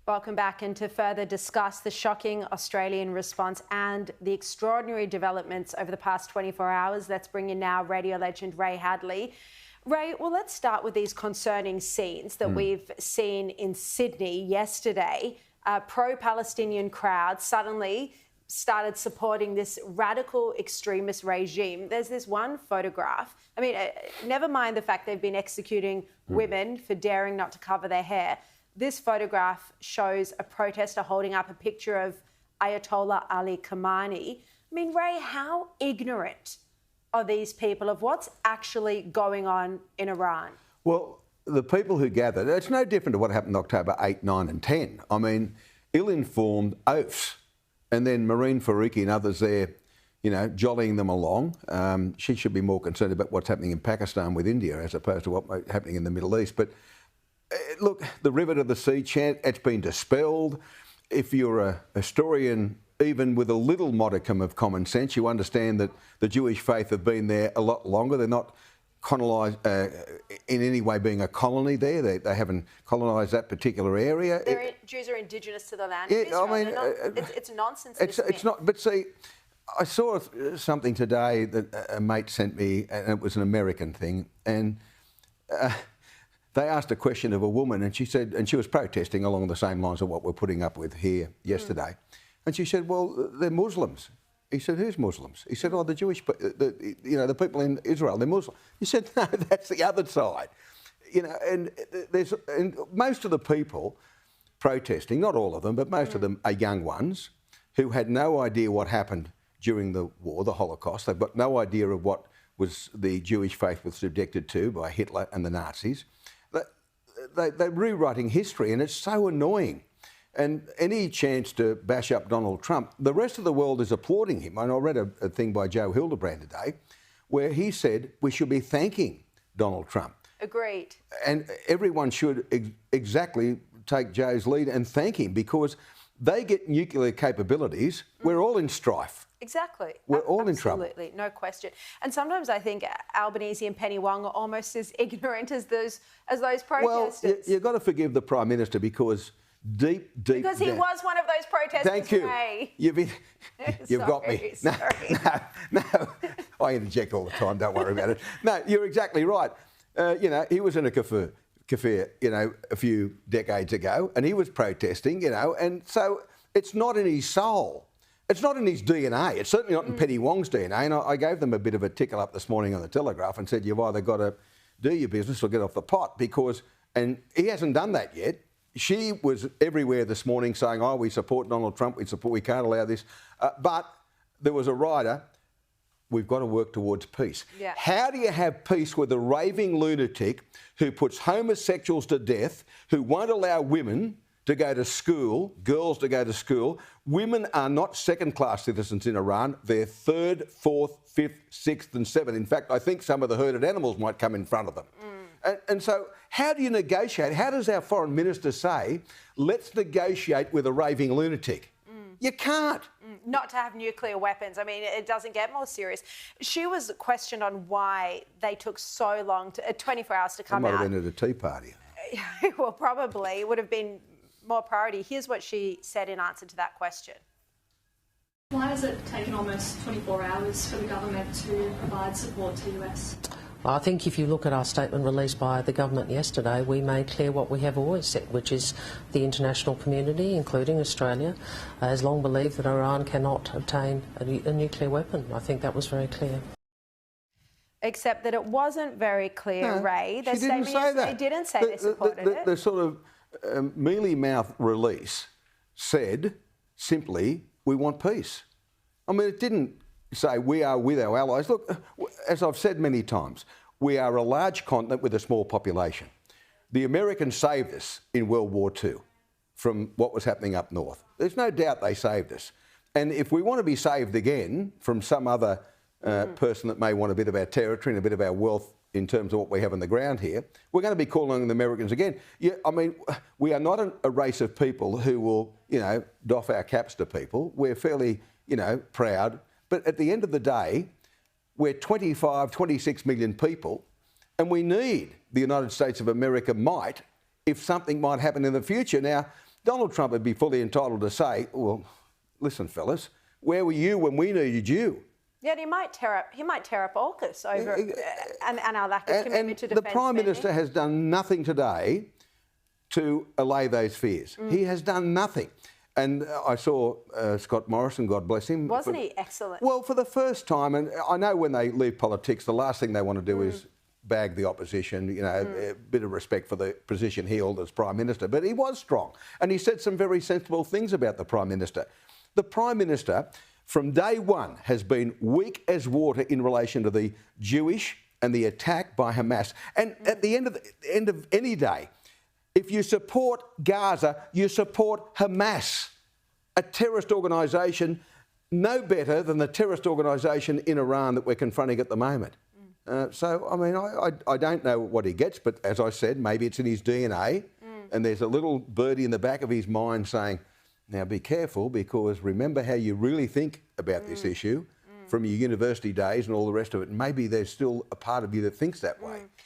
Welcome back, and to further discuss the shocking Australian response and the extraordinary developments over the past 24 hours, let's bring in now radio legend Ray Hadley. Ray, well, let's start with these concerning scenes that we've seen in Sydney yesterday. A pro-Palestinian crowd suddenly started supporting this radical extremist regime. There's this one photograph. I mean, never mind the fact they've been executing women for daring not to cover their hair. This photograph shows a protester holding up a picture of Ayatollah Ali Khamenei. I mean, Ray, how ignorant are these people of what's actually going on in Iran? Well, the people who gathered, it's no different to what happened October 8, 9 and 10. I mean, ill-informed oafs. And then Marine Faruqi and others there, you know, jollying them along. She should be more concerned about what's happening in Pakistan with India as opposed to what's happening in the Middle East. But look, the river to the sea chant, it's been dispelled. If you're a historian, even with a little modicum of common sense, you understand that the Jewish faith have been there a lot longer. They're not colonised in any way being a colony there. They haven't colonised that particular area. Jews are indigenous to the land. Yeah, of Israel. I mean, it's nonsense. It's not. But see, I saw something today that a mate sent me, and it was an American thing, and they asked a question of a woman, and she said, and she was protesting along the same lines of what we're putting up with here yesterday, and she said, "Well, they're Muslims." He said, "Who's Muslims?" He said, "Oh, the Jewish, the people in Israel, they're Muslim." He said, "No, that's the other side." You know, and most of the people protesting, not all of them, but most of them are young ones who had no idea what happened during the war, the Holocaust. They've got no idea of what was the Jewish faith was subjected to by Hitler and the Nazis. They're rewriting history, and it's so annoying. And any chance to bash up Donald Trump, the rest of the world is applauding him. And I read a thing by Joe Hildebrand today where he said we should be thanking Donald Trump. Agreed. And everyone should exactly take Joe's lead and thank him, because they get nuclear capabilities. We're all in strife. Exactly. We're all in trouble. Absolutely, no question. And sometimes I think Albanese and Penny Wong are almost as ignorant as those protesters. Well, you've got to forgive the Prime Minister because deep because he down, was one of those protesters. Thank you. Ray. You've got me. No, I interject all the time. Don't worry about it. No, you're exactly right. You know, he was in a cafe, you know, a few decades ago, and he was protesting, you know, and so it's not in his soul. It's not in his DNA. It's certainly not in Penny Wong's DNA. And I gave them a bit of a tickle up this morning on the Telegraph and said, you've either got to do your business or get off the pot, because, and he hasn't done that yet. She was everywhere this morning saying, oh, we support Donald Trump, we can't allow this. But there was a rider, we've got to work towards peace. Yeah. How do you have peace with a raving lunatic who puts homosexuals to death, who won't allow women to go to school, girls to go to school? Women are not second-class citizens in Iran. They're third, fourth, fifth, sixth and seventh. In fact, I think some of the herded animals might come in front of them. And so how do you negotiate? How does our Foreign Minister say, let's negotiate with a raving lunatic? You can't. Not to have nuclear weapons. I mean, it doesn't get more serious. She was questioned on why they took so long, 24 hours to come out. I might have been at a tea party. Well, probably. It would have been more priority. Here's what she said in answer to that question. Why has it taken almost 24 hours for the government to provide support to the US? I think if you look at our statement released by the government yesterday, we made clear what we have always said, which is the international community, including Australia, has long believed that Iran cannot obtain a nuclear weapon. I think that was very clear. Except that it wasn't very clear, No, Ray. she didn't say that. They didn't say they supported it. The sort of mealy-mouthed release said simply, we want peace. I mean, it didn't say we are with our allies. Look, as I've said many times, we are a large continent with a small population. The Americans saved us in World War II from what was happening up north. There's no doubt they saved us. And if we want to be saved again from some other person that may want a bit of our territory and a bit of our wealth in terms of what we have on the ground here, we're going to be calling on the Americans again. Yeah, I mean, we are not a race of people who will, you know, doff our caps to people. We're fairly, you know, proud. But at the end of the day, we're 25, 26 million people, and we need the United States of America might, if something might happen in the future. Now, Donald Trump would be fully entitled to say, well, listen, fellas, where were you when we needed you? Yeah, he might tear up AUKUS over and our lack of commitment to defence. The Prime Minister has done nothing today to allay those fears. He has done nothing. And I saw Scott Morrison, God bless him. Wasn't he excellent? Well, for the first time, and I know when they leave politics, the last thing they want to do is bag the opposition, you know, a bit of respect for the position he held as Prime Minister. But he was strong. And he said some very sensible things about the Prime Minister. The Prime Minister, from day one, has been weak as water in relation to the Jewish and the attack by Hamas. And at the end of any day, if you support Gaza, you support Hamas, a terrorist organisation no better than the terrorist organisation in Iran that we're confronting at the moment. So, I mean, I don't know what he gets, but as I said, maybe it's in his DNA, and there's a little birdie in the back of his mind saying, now be careful, because remember how you really think about this issue from your university days and all the rest of it. And maybe there's still a part of you that thinks that way.